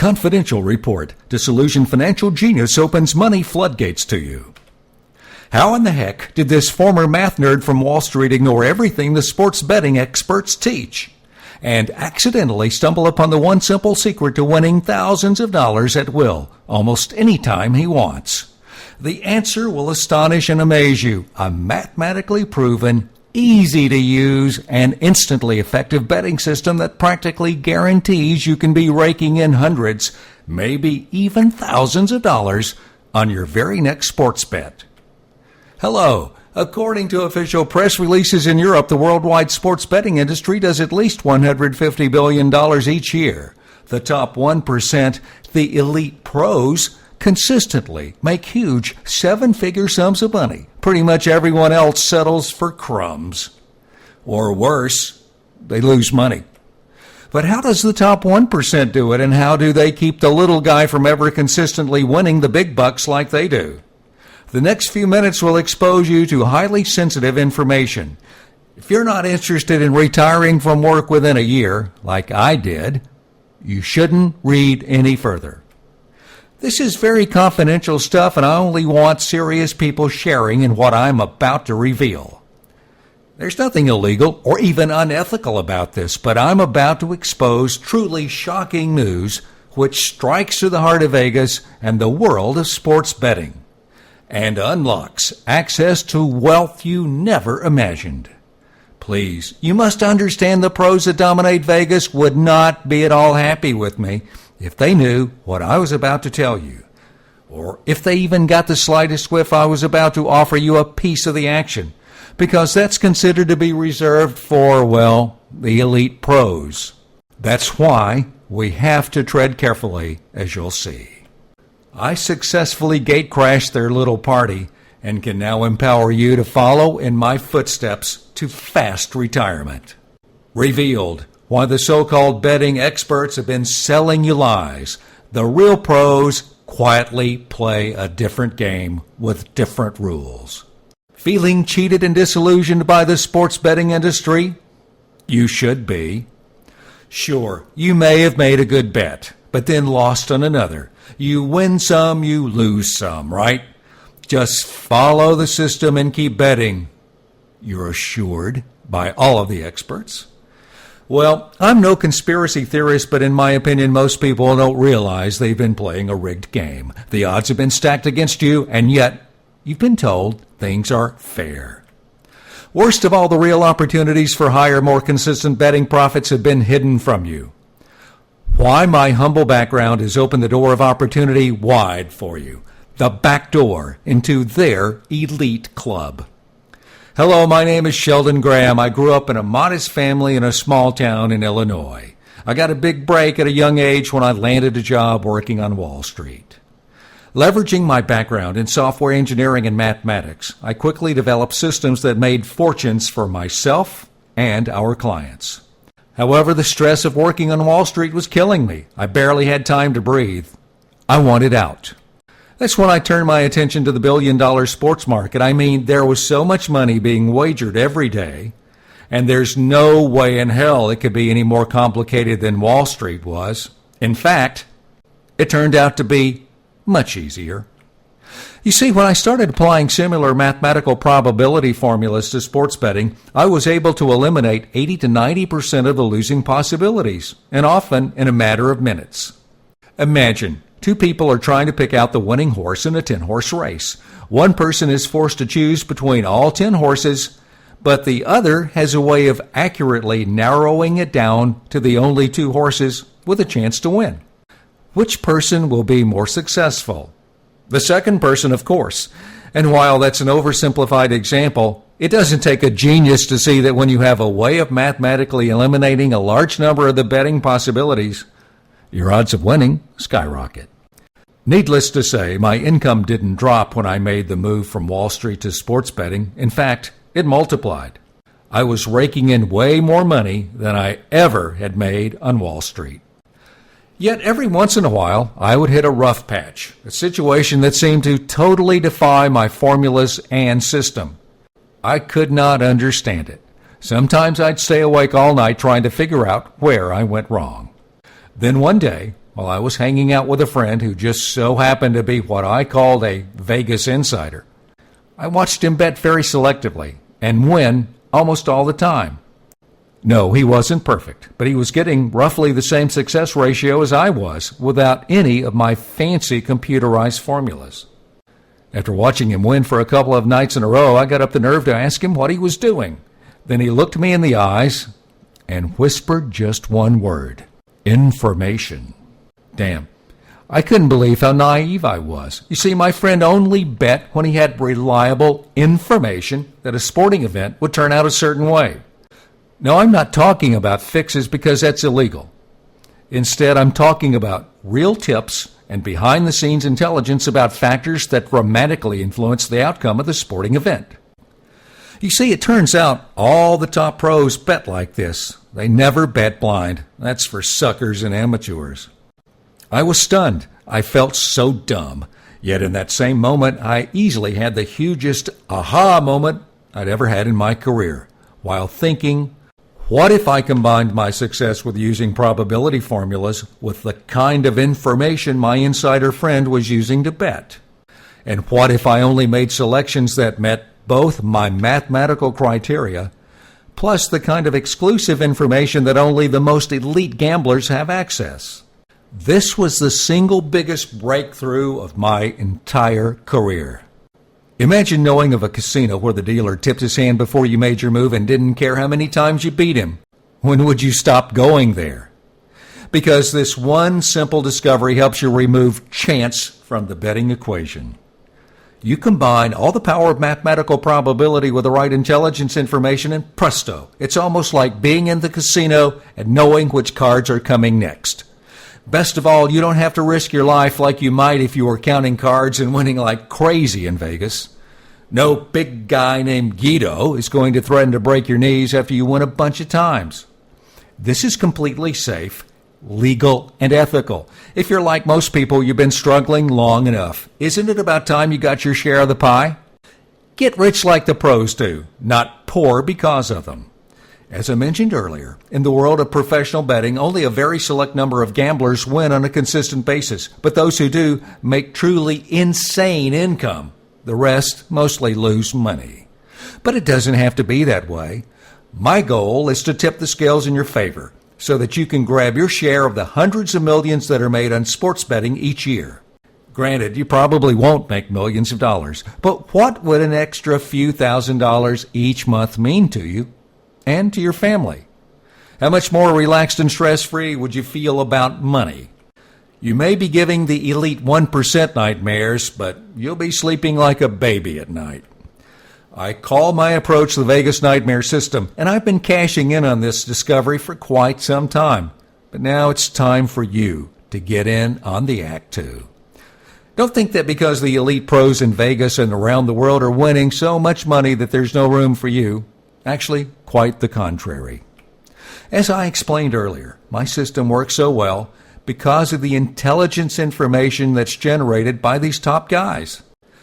Confidential report. Disillusioned financial genius opens money floodgates to you. How in the heck did this former math nerd from Wall Street ignore everything the sports betting experts teach and accidentally stumble upon the one simple secret to winning thousands of dollars at will, almost any time he wants? The answer will astonish and amaze you. A mathematically proven, easy to use, and instantly effective betting system that practically guarantees you can be raking in hundreds, maybe even thousands of dollars on your very next sports bet. Hello. According to official press releases in Europe, the worldwide sports betting industry does at least $150 billion each year. The top 1%, the elite pros, consistently make huge seven-figure sums of money. Pretty much everyone else settles for crumbs. Or worse, they lose money. But how does the top 1% do it, and how do they keep the little guy from ever consistently winning the big bucks like they do? The next few minutes will expose you to highly sensitive information. If you're not interested in retiring from work within a year, like I did, you shouldn't read any further. This is very confidential stuff, and I only want serious people sharing in what I'm about to reveal. There's nothing illegal or even unethical about this, but I'm about to expose truly shocking news which strikes to the heart of Vegas and the world of sports betting, and unlocks access to wealth you never imagined. Please, you must understand the pros that dominate Vegas would not be at all happy with me if they knew what I was about to tell you, or if they even got the slightest whiff I was about to offer you a piece of the action, because that's considered to be reserved for, well, the elite pros. That's why we have to tread carefully, as you'll see. I successfully gatecrashed their little party and can now empower you to follow in my footsteps to fast retirement. Revealed. Why the so-called betting experts have been selling you lies. The real pros quietly play a different game with different rules. Feeling cheated and disillusioned by the sports betting industry? You should be. Sure, you may have made a good bet, but then lost on another. You win some, you lose some, right? Just follow the system and keep betting. You're assured by all of the experts. Well, I'm no conspiracy theorist, but in my opinion, most people don't realize they've been playing a rigged game. The odds have been stacked against you, and yet you've been told things are fair. Worst of all, the real opportunities for higher, more consistent betting profits have been hidden from you. Why my humble background has opened the door of opportunity wide for you. The back door into their elite club. Hello, my name is Sheldon Graham. I grew up in a modest family in a small town in Illinois. I got a big break at a young age when I landed a job working on Wall Street. Leveraging my background in software engineering and mathematics, I quickly developed systems that made fortunes for myself and our clients. However, the stress of working on Wall Street was killing me. I barely had time to breathe. I wanted out. That's when I turned my attention to the billion-dollar sports market. I mean, there was so much money being wagered every day, and there's no way in hell it could be any more complicated than Wall Street was. In fact, it turned out to be much easier. You see, when I started applying similar mathematical probability formulas to sports betting, I was able to eliminate 80 to 90% of the losing possibilities, and often in a matter of minutes. Imagine, two people are trying to pick out the winning horse in a 10-horse race. One person is forced to choose between all 10 horses, but the other has a way of accurately narrowing it down to the only 2 horses with a chance to win. Which person will be more successful? The second person, of course. And while that's an oversimplified example, it doesn't take a genius to see that when you have a way of mathematically eliminating a large number of the betting possibilities, your odds of winning skyrocket. Needless to say, my income didn't drop when I made the move from Wall Street to sports betting. In fact, it multiplied. I was raking in way more money than I ever had made on Wall Street. Yet every once in a while, I would hit a rough patch, a situation that seemed to totally defy my formulas and system. I could not understand it. Sometimes I'd stay awake all night trying to figure out where I went wrong. Then one day, while I was hanging out with a friend who just so happened to be what I called a Vegas insider. I watched him bet very selectively and win almost all the time. No, he wasn't perfect, but he was getting roughly the same success ratio as I was without any of my fancy computerized formulas. After watching him win for a couple of nights in a row, I got up the nerve to ask him what he was doing. Then he looked me in the eyes and whispered just one word: information. Damn. I couldn't believe how naive I was. You see, my friend only bet when he had reliable information that a sporting event would turn out a certain way. No, I'm not talking about fixes because that's illegal. Instead, I'm talking about real tips and behind-the-scenes intelligence about factors that dramatically influence the outcome of the sporting event. You see, it turns out all the top pros bet like this. They never bet blind. That's for suckers and amateurs. I was stunned. I felt so dumb. Yet in that same moment, I easily had the hugest aha moment I'd ever had in my career, while thinking, what if I combined my success with using probability formulas with the kind of information my insider friend was using to bet? And what if I only made selections that met both my mathematical criteria, plus the kind of exclusive information that only the most elite gamblers have access? This was the single biggest breakthrough of my entire career. Imagine knowing of a casino where the dealer tipped his hand before you made your move and didn't care how many times you beat him. When would you stop going there? Because this one simple discovery helps you remove chance from the betting equation. You combine all the power of mathematical probability with the right intelligence information, and presto, it's almost like being in the casino and knowing which cards are coming next. Best of all, you don't have to risk your life like you might if you were counting cards and winning like crazy in Vegas. No big guy named Guido is going to threaten to break your knees after you win a bunch of times. This is completely safe, legal, and ethical. If you're like most people, you've been struggling long enough. Isn't it about time you got your share of the pie? Get rich like the pros do, not poor because of them. As I mentioned earlier, in the world of professional betting, only a very select number of gamblers win on a consistent basis, but those who do make truly insane income. The rest mostly lose money. But it doesn't have to be that way. My goal is to tip the scales in your favor so that you can grab your share of the hundreds of millions that are made on sports betting each year. Granted, you probably won't make millions of dollars, but what would an extra few $1,000s each month mean to you and to your family? How much more relaxed and stress-free would you feel about money? You may be giving the elite 1% nightmares, but you'll be sleeping like a baby at night. I call my approach the Vegas Nightmare System, and I've been cashing in on this discovery for quite some time. But now it's time for you to get in on the act too. Don't think that because the elite pros in Vegas and around the world are winning so much money that there's no room for you. Actually, quite the contrary. As I explained earlier, my system works so well because of the intelligence information that's generated by these top guys.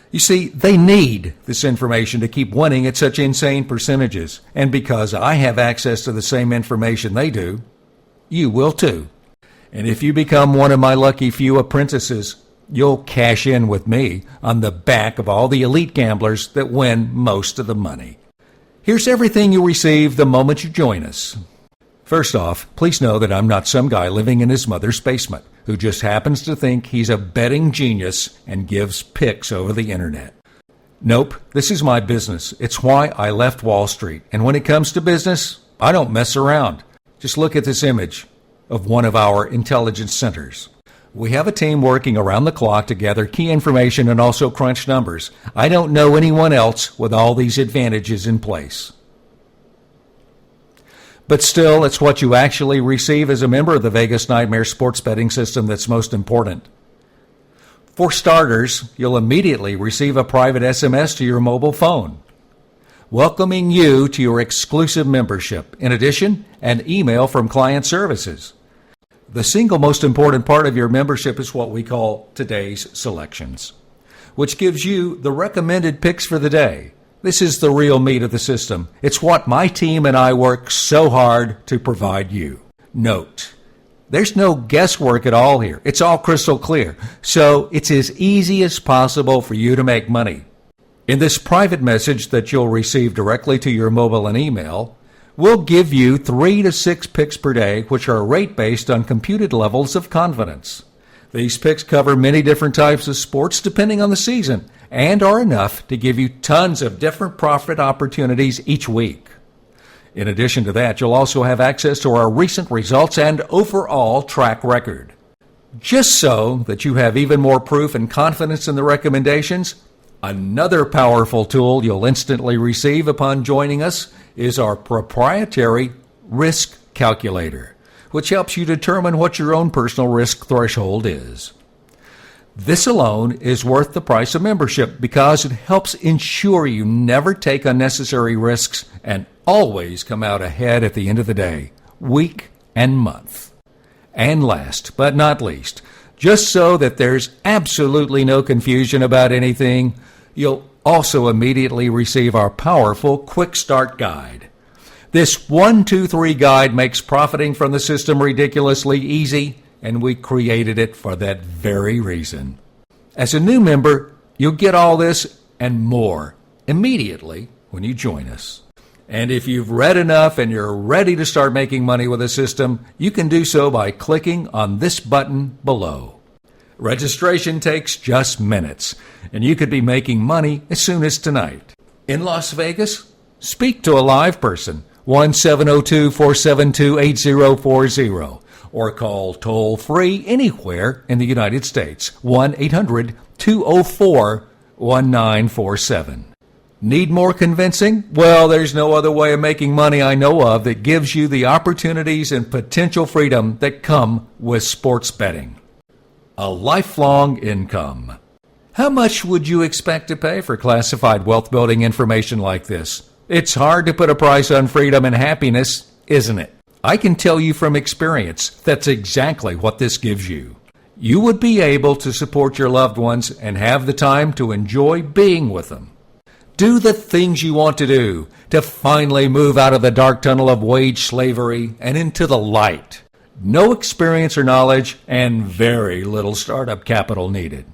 You see, they need this information to keep winning at such insane percentages. And because I have access to the same information they do, you will too. And if you become one of my lucky few apprentices, you'll cash in with me on the back of all the elite gamblers that win most of the money. Here's everything you'll receive the moment you join us. First off, please know that I'm not some guy living in his mother's basement who just happens to think he's a betting genius and gives picks over the internet. Nope, this is my business. It's why I left Wall Street. And when it comes to business, I don't mess around. Just look at this image of one of our intelligence centers. We have a team working around the clock to gather key information and also crunch numbers. I don't know anyone else with all these advantages in place. But still, it's what you actually receive as a member of the Vegas Nightmare sports betting system that's most important. For starters, you'll immediately receive a private SMS to your mobile phone, welcoming you to your exclusive membership. In addition, an email from client services. The single most important part of your membership is what we call today's selections, which gives you the recommended picks for the day. This is the real meat of the system. It's what my team and I work so hard to provide you. Note, There's no guesswork at all here. It's all crystal clear. So it's as easy as possible for you to make money. In this private message that you'll receive directly to your mobile and email, we'll give you 3 to 6 picks per day, which are rate based on computed levels of confidence. These picks cover many different types of sports depending on the season and are enough to give you tons of different profit opportunities each week. In addition to that, you'll also have access to our recent results and overall track record. Just so that you have even more proof and confidence in the recommendations, another powerful tool you'll instantly receive upon joining us is our proprietary risk calculator, which helps you determine what your own personal risk threshold is. This alone is worth the price of membership because it helps ensure you never take unnecessary risks and always come out ahead at the end of the day, week, and month. And last but not least, just so that there's absolutely no confusion about anything, you'll also immediately receive our powerful Quick Start Guide. This 1-2-3 guide makes profiting from the system ridiculously easy, and we created it for that very reason. As a new member, you'll get all this and more immediately when you join us. And if you've read enough and you're ready to start making money with the system, you can do so by clicking on this button below. Registration takes just minutes, and you could be making money as soon as tonight. In Las Vegas, speak to a live person, 1-702-472-8040, or call toll-free anywhere in the United States, 1-800-204-1947. Need more convincing? Well, there's no other way of making money I know of that gives you the opportunities and potential freedom that come with sports betting. A lifelong income. How much would you expect to pay for classified wealth-building information like this? It's hard to put a price on freedom and happiness, isn't it? I can tell you from experience that's exactly what this gives you. You would be able to support your loved ones and have the time to enjoy being with them. Do the things you want to do to finally move out of the dark tunnel of wage slavery and into the light. No experience or knowledge and very little startup capital needed.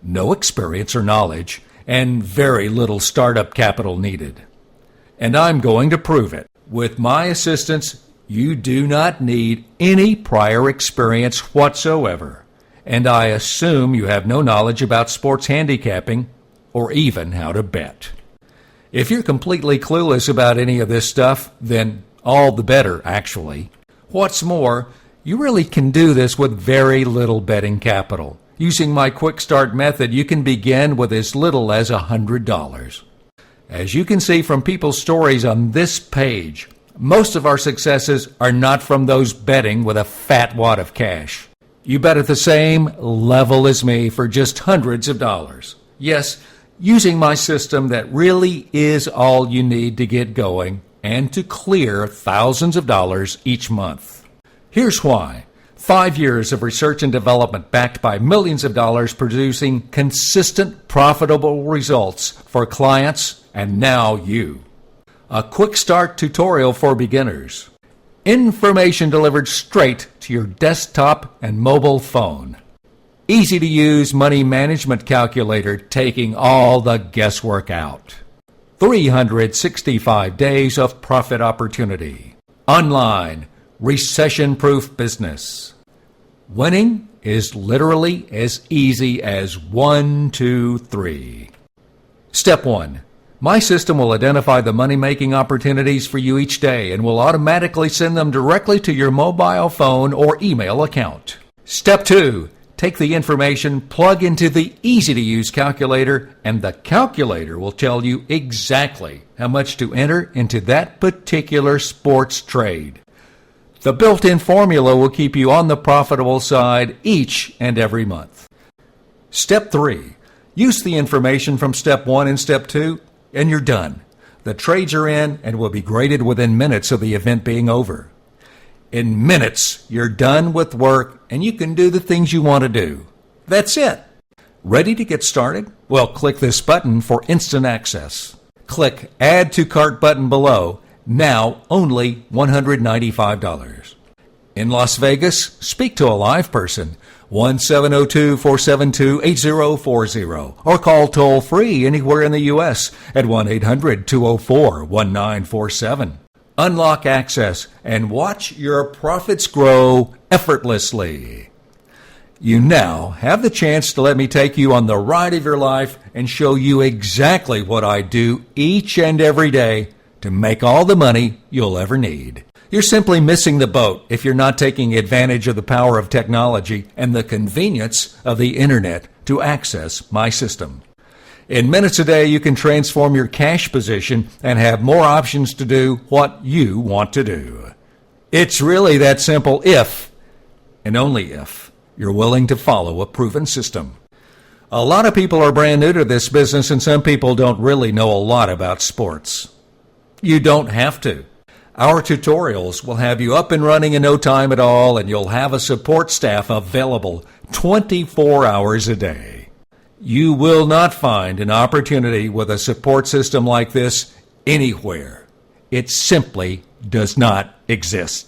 No experience or knowledge and very little startup capital needed. And I'm going to prove it. With my assistance, you do not need any prior experience whatsoever. And I assume you have no knowledge about sports handicapping or even how to bet. If you're completely clueless about any of this stuff, then all the better, actually. What's more, you really can do this with very little betting capital. Using my Quick Start method, you can begin with as little as $100. As you can see from people's stories on this page, most of our successes are not from those betting with a fat wad of cash. You bet at the same level as me for just hundreds of dollars. Yes, using my system that really is all you need to get going and to clear thousands of dollars each month. Here's why. 5 years of research and development backed by millions of dollars producing consistent, profitable results for clients and now you. A quick start tutorial for beginners. Information delivered straight to your desktop and mobile phone. Easy to use money management calculator taking all the guesswork out. 365 days of profit opportunity. Online, recession-proof business. Winning is literally as easy as 1, 2, 3. Step 1. My system will identify the money-making opportunities for you each day and will automatically send them directly to your mobile phone or email account. Step 2. Take the information, plug into the easy-to-use calculator, and the calculator will tell you exactly how much to enter into that particular sports trade. The built-in formula will keep you on the profitable side each and every month. Step 3. Use the information from Step 1 and Step 2, and you're done. The trades are in and will be graded within minutes of the event being over. In minutes, you're done with work and you can do the things you want to do. That's it. Ready to get started? Well, click this button for instant access. Click Add to Cart button below. Now only $195. In Las Vegas, speak to a live person, 1-702-472-8040, or call toll-free anywhere in the U.S. at 1-800-204-1947. Unlock access and watch your profits grow effortlessly. You now have the chance to let me take you on the ride of your life and show you exactly what I do each and every day to make all the money you'll ever need. You're simply missing the boat if you're not taking advantage of the power of technology and the convenience of the internet to access my system. In minutes a day, you can transform your cash position and have more options to do what you want to do. It's really that simple if, and only if, you're willing to follow a proven system. A lot of people are brand new to this business, and some people don't really know a lot about sports. You don't have to. Our tutorials will have you up and running in no time at all, and you'll have a support staff available 24 hours a day. You will not find an opportunity with a support system like this anywhere. It simply does not exist.